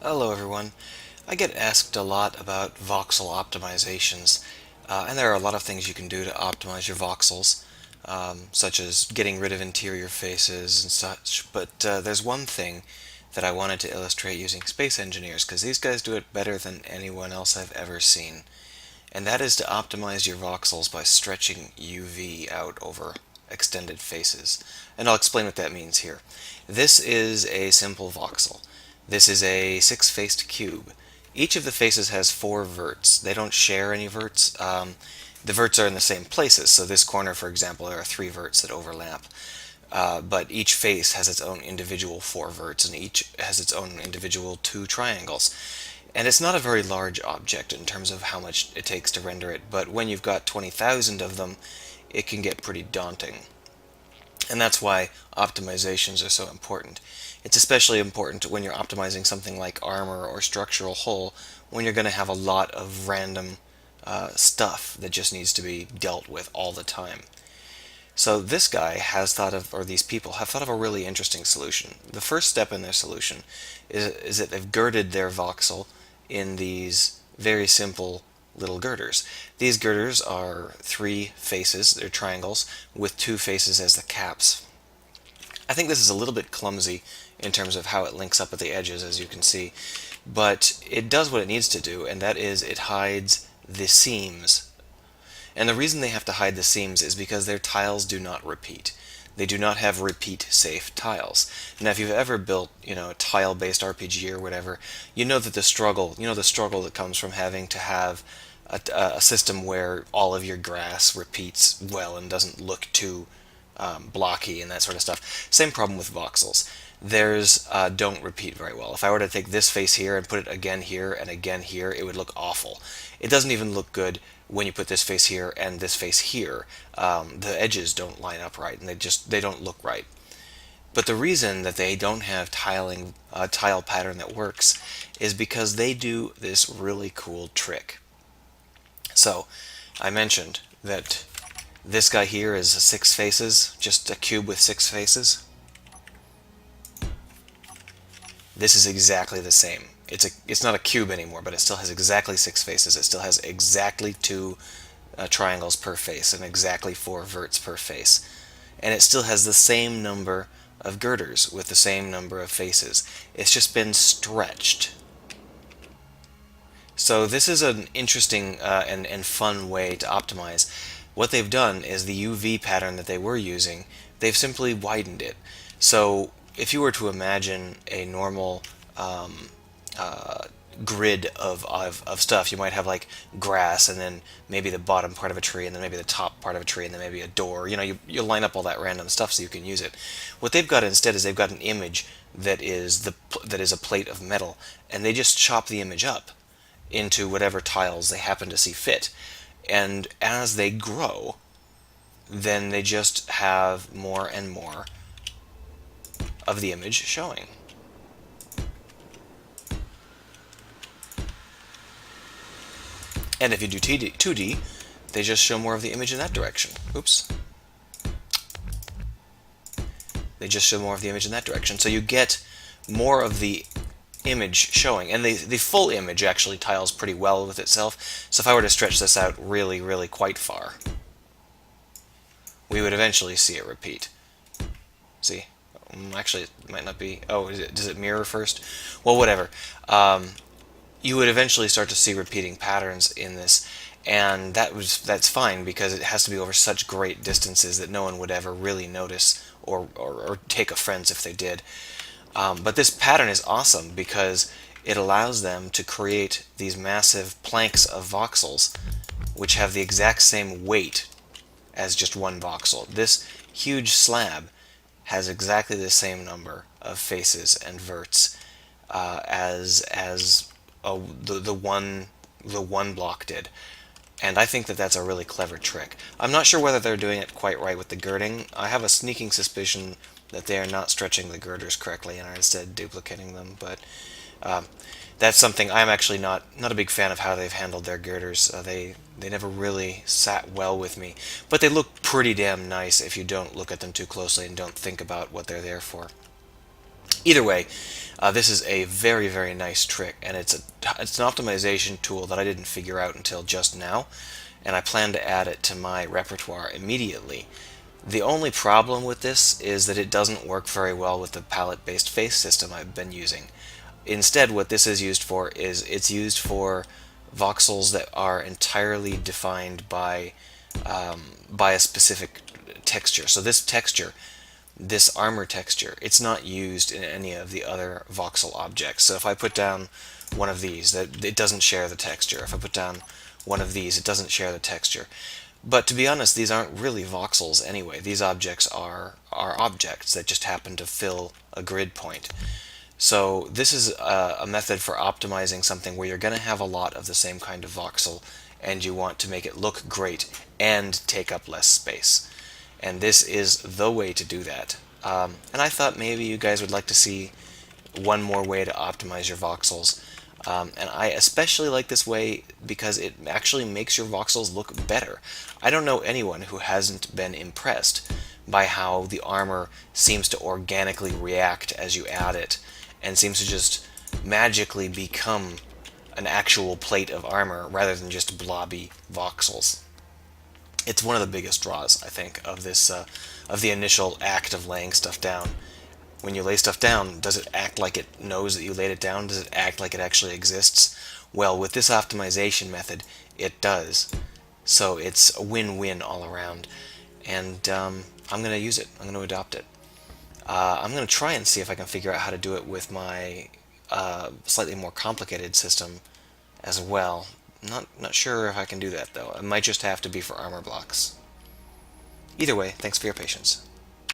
Hello everyone. I get asked a lot about voxel optimizations, and there are a lot of things you can do to optimize your voxels, such as getting rid of interior faces and such, but there's one thing that I wanted to illustrate using space engineers, because these guys do it better than anyone else I've ever seen, and that is to optimize your voxels by stretching UV out over extended faces. And I'll explain what that means here. This is a simple voxel. This is a six-faced cube. Each of the faces has four verts. They don't share any verts. The verts are in the same places. So this corner, for example, there are three verts that overlap. But each face has its own individual four verts, and each has its own individual two triangles. And it's not a very large object in terms of how much it takes to render it, but when you've got 20,000 of them, it can get pretty daunting. And that's why optimizations are so important. It's especially important when you're optimizing something like armor or structural hull, when you're going to have a lot of random stuff that just needs to be dealt with all the time. So this guy has thought of, or these people have thought of a really interesting solution. The first step in their solution is that they've girded their voxel in these very simple little girders. These girders are three faces, they're triangles, with two faces as the caps. I think this is a little bit clumsy in terms of how it links up at the edges, as you can see, but it does what it needs to do, and that is it hides the seams. And the reason they have to hide the seams is because their tiles do not repeat. They do not have repeat-safe tiles. Now, if you've ever built, a tile-based RPG or whatever, you know that the struggle that comes from having to have a system where all of your grass repeats well and doesn't look too blocky and that sort of stuff. Same problem with voxels. Theirs don't repeat very well. If I were to take this face here and put it again here and again here, it would look awful. It doesn't even look good when you put this face here and this face here. The edges don't line up right, and they don't look right. But the reason that they don't have tile pattern that works is because they do this really cool trick. So I mentioned that this guy here is six faces, just a cube with six faces. This is exactly the same. It's not a cube anymore, but it still has exactly six faces. It still has exactly two triangles per face and exactly four verts per face. And it still has the same number of girders with the same number of faces. It's just been stretched. So this is an interesting and fun way to optimize. What they've done is the UV pattern that they were using, they've simply widened it. So if you were to imagine a normal grid of stuff, you might have like grass and then maybe the bottom part of a tree and then maybe the top part of a tree and then maybe a door. You line up all that random stuff so you can use it. What they've got instead is they've got an image that is a plate of metal, and they just chop the image up into whatever tiles they happen to see fit. And as they grow, then they just have more and more of the image showing. And if you do 2D, they just show more of the image in that direction. Oops. They just show more of the image in that direction. So you get more of the image showing. And the full image actually tiles pretty well with itself. So if I were to stretch this out really, really quite far, we would eventually see it repeat. See? Actually, it might not be... Oh, does it mirror first? Well, whatever. You would eventually start to see repeating patterns in this, and that's fine because it has to be over such great distances that no one would ever really notice or take offense if they did. But this pattern is awesome because it allows them to create these massive planks of voxels which have the exact same weight as just one voxel. This huge slab has exactly the same number of faces and verts as the one block did. And I think that that's a really clever trick. I'm not sure whether they're doing it quite right with the girding. I have a sneaking suspicion that they are not stretching the girders correctly and are instead duplicating them, but that's something I'm actually not a big fan of how they've handled their girders. They never really sat well with me, but they look pretty damn nice if you don't look at them too closely and don't think about what they're there for. Either way, this is a very, very nice trick, and it's an optimization tool that I didn't figure out until just now, and I plan to add it to my repertoire immediately. The only problem with this is that it doesn't work very well with the palette-based face system I've been using. Instead, what this is used for is it's used for voxels that are entirely defined by a specific texture. So this texture, this armor texture, it's not used in any of the other voxel objects. So if I put down one of these, that it doesn't share the texture. If I put down one of these, it doesn't share the texture. But to be honest, these aren't really voxels anyway. These objects are objects that just happen to fill a grid point. So this is a method for optimizing something where you're going to have a lot of the same kind of voxel and you want to make it look great and take up less space. And this is the way to do that. And I thought maybe you guys would like to see one more way to optimize your voxels. And I especially like this way because it actually makes your voxels look better. I don't know anyone who hasn't been impressed by how the armor seems to organically react as you add it, and seems to just magically become an actual plate of armor rather than just blobby voxels. It's one of the biggest draws, I think, of this of the initial act of laying stuff down. When you lay stuff down, does it act like it knows that you laid it down? Does it act like it actually exists? Well, with this optimization method, it does. So it's a win-win all around. And I'm going to use it. I'm going to adopt it. I'm going to try and see if I can figure out how to do it with my slightly more complicated system as well. Not sure if I can do that, though. It might just have to be for armor blocks. Either way, thanks for your patience.